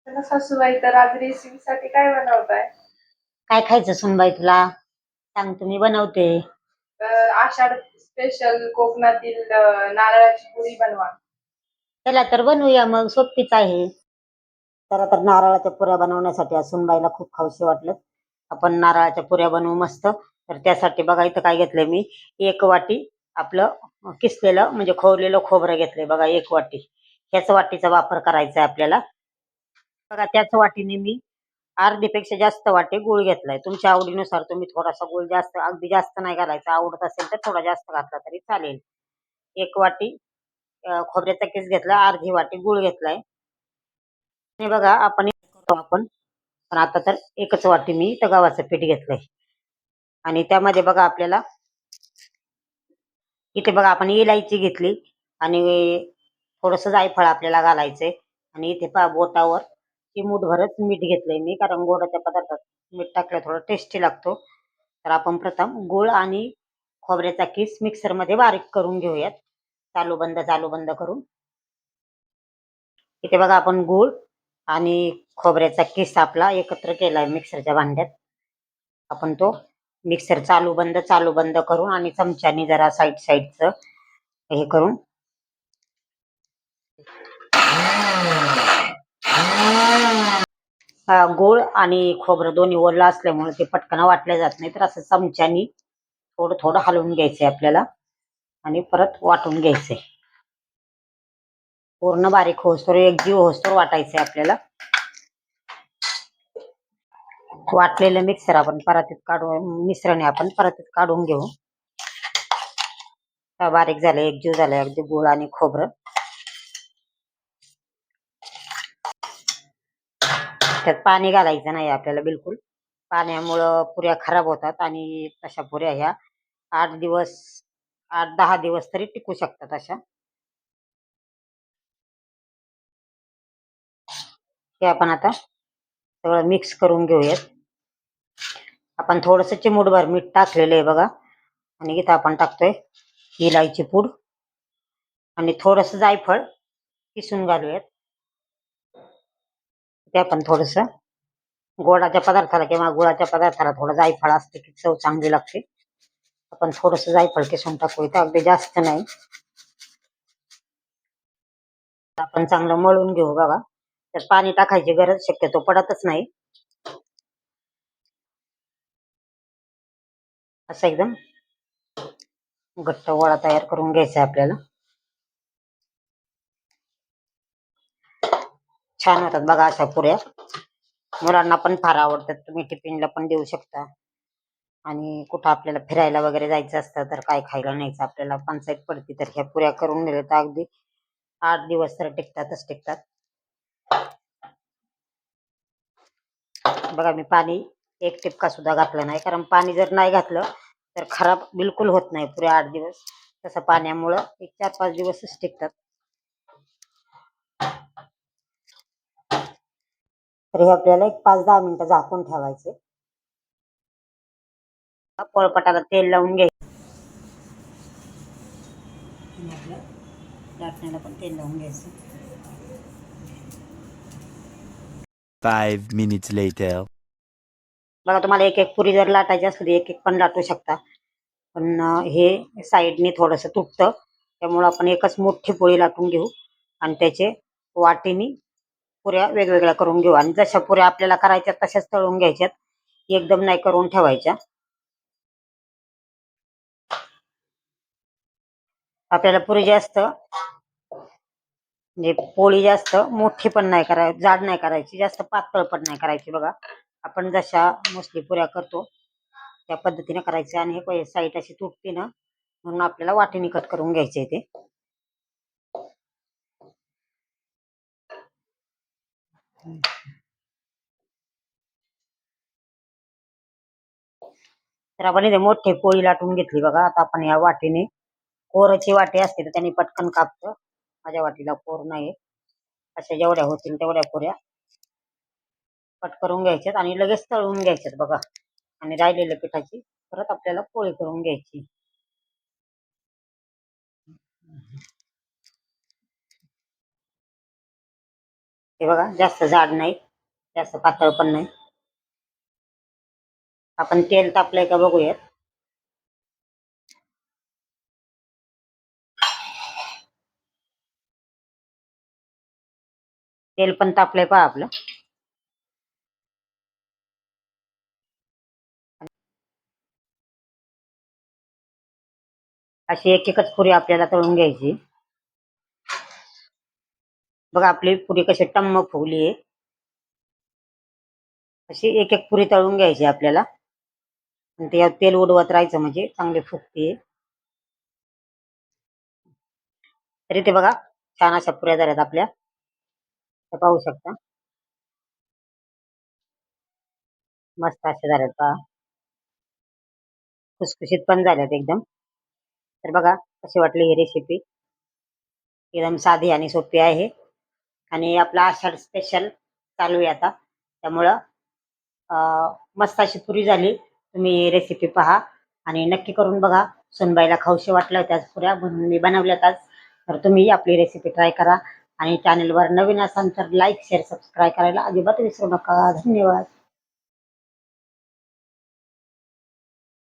तर सासूबाई, तर आज रेसिपीसाठी काय बनवताय? काय खायचं सुनबाई तुला? सांग, तुम्ही बनवते. आषाढ स्पेशल कोकणातील नारळाची पुरी बनवा. चला तर बनवूया मग, सोपीच आहे. तर नारळाच्या पुऱ्या बनवण्यासाठी आज सुनबाईला खूप खाऊशी वाटलं. आपण नारळाच्या पुऱ्या बनवू मस्त. तर त्यासाठी बघा इथं काय घेतलंय मी. 1 वाटी आपलं किसलेलं म्हणजे खोवलेलं खोबरं घेतलंय बघा, 1 वाटी. ह्याच वाटीचा वापर करायचा आहे आपल्याला. बघा त्याच वाटीने मी अर्धीपेक्षा जास्त वाटी गूळ घेतलाय. तुमच्या आवडीनुसार तुम्ही थोडासा गूळ जास्त, अगदी जास्त नाही घालायचा. आवडत असेल तर थोडा जास्त घातला तरी चालेल. 1 वाटी खोबऱ्याचा किस घेतला, अर्धी वाटी गूळ घेतलाय. हे बघा आपण आपण पण आता तर 1च वाटी मी तर गव्हाचं पीठ घेतलंय. आणि त्यामध्ये बघा आपल्याला इथे बघा आपण इलायची घेतली आणि थोडस जायफळ आपल्याला घालायचंय. आणि इथे पहा बोटावर चिमूटभरच मीठ घेतलंय मी, कारण गोडाच्या पदार्थात मीठ टाकलं थोडं टेस्टी लागतो. तर आपण प्रथम गूळ आणि खोबऱ्याचा किस मिक्सरमध्ये बारीक करून घेऊयात, चालू बंद करून. इथे बघा आपण गूळ आणि खोबऱ्याचा किस आपला एकत्र केलाय मिक्सरच्या भांड्यात. आपण तो मिक्सर चालू बंद करून आणि चमच्यानी जरा साईडचं हे करून गूळ आणि खोबरं दोन्ही ओलं असल्यामुळे ते पटकन वाटले जात नाही. तर असं चमच्यानी थोडं थोडं हलवून घ्यायचंय आपल्याला आणि परत वाटून घ्यायचंय. पूर्ण बारीक होस्तोर, एकजीव होस्तोर वाटायचंय आपल्याला. वाटलेलं मिक्सर आपण परातीत काढून, मिश्रणे आपण परातीत काढून घेऊ. बारीक झालं, एकजीव झालंय अगदी गूळ आणि खोबरं. त्यात पाणी घालायचं नाही आपल्याला बिलकुल. पाण्यामुळं पुऱ्या खराब होतात आणि तशा पुऱ्या ह्या 8-10 दिवस तरी टिकू शकतात अशा. हे आपण आता सगळं मिक्स करून घेऊयात. आपण थोडस चिमूटभर मीठ टाकलेलं आहे बघा. आणि इथं आपण टाकतोय इलायची पूड आणि थोडस जायफळ किसून घालूयात. ते आपण थोडस गोडाच्या पदार्थाला किंवा गुळाच्या पदार्थाला थोडं जायफळ असते की चव चांगली लागते. आपण थोडस जायफळ किसून टाकू, इथं अगदी जास्त नाही. आपण चांगलं मळून घेऊ बघा. तर पाणी टाकायची गरज शक्यतो पडतच नाही. असं एकदम घट्ट गोळा तयार करून घ्यायचा आपल्याला. छान होतात बघा अशा पुऱ्या. मुलांना पण फार आवडतात. तुम्ही टिफिनला पण देऊ शकता. आणि कुठं आपल्याला फिरायला वगैरे जायचं असतं तर काय खायला न्यायचं आपल्याला पंचायत पडती, तर ह्या पुऱ्या करून नेल्या तर अगदी 8 दिवस तर टिकतात. बघा मी पाणी 1 टिपका सुद्धा घातलं नाही, कारण पाणी जर नाही घातलं तर खराब बिलकुल होत नाही पुऱ्या 8 दिवस. तसं पाण्यामुळं 4-5 दिवसच टिकतात. तर हे आपल्याला 5-10 मिनिटं झाकून ठेवायचे. पोळपाटाला तेल लावून घ्यायचं. लाटण्याला पण तेल लावून घ्यायचं. 5 minutes later. बघा तुम्हाला एक पुरी जर लाटायची असली एक पण लाटू शकता. पण हे साईडने थोडंसं तुटतं, त्यामुळं आपण एकच मोठी पोळी लाटून घेऊ आणि त्याचे वाटीनी पुऱ्या वेगवेगळ्या करून घेऊ. आणि जशा पुऱ्या आपल्याला करायच्या तशाच तळून घ्यायच्यात, एकदम नाही करून ठेवायच्या. आपल्याला पुरी जास्त म्हणजे पोळी जास्त मोठी पण नाही करायची, जाड नाही करायची, जास्त पातळ पण नाही करायची. बघा आपण जशा मोस्टली पुऱ्या करतो त्या पद्धतीने करायचे. आणि हे साईड अशी तुटते ना, म्हणून आपल्याला वाटीने कट करून घ्यायचे ते. तर आपण इथे मोठी पोळी लाटून घेतली बघा. आता आपण या वाटीने, कोरची वाटी असते तर त्यांनी पटकन कापतं, माझ्या वाटीला कोर नाही. अशा जेवढ्या होतील तेवढ्या पुऱ्या कट करून घ्यायच्यात आणि लगेच तळून घ्यायच्यात बघा. आणि राहिलेल्या पिठाची परत आपल्याला पोळी करून घ्यायची. हे बघा, जास्त जाड नाही, जास्त पातळ पण नाही. आपण तेल तापलंय का बघूयात. तेल पण तापलंय पहा आपलं. अशी एक एकच पुरी आपल्याला तळून घ्यायची. बघा आपली पुरी कशी टम्म फुगली आहे. अशी एक एक पुरी तळून घ्यायची आपल्याला. आणि त्याच्यात तेल उडवत राहायचं म्हणजे चांगली फुगते. तरी ते बघा छान अशा पुऱ्या झाल्यात आपल्या. हे पाहू शकता, मस्त अशा झाल्यात पहा. खुसखुशीत पण झाल्यात एकदम. तर बघा कशी वाटली ही रेसिपी. एकदम साधी आणि सोपी आहे. आणि आपला आषाढ स्पेशल चालू आहे आता, त्यामुळं मस्त अशी पुरी झाली. तुम्ही रेसिपी पहा आणि नक्की करून बघा. सुनबाईला खाऊशी वाटलं त्याच पुऱ्या म्हणून मी बनवल्यात आज. तर तुम्ही आपली रेसिपी ट्राय करा आणि चॅनलवर नवीन असाल तर लाईक शेअर सबस्क्राईब करायला अजिबात विसरू नका. धन्यवाद.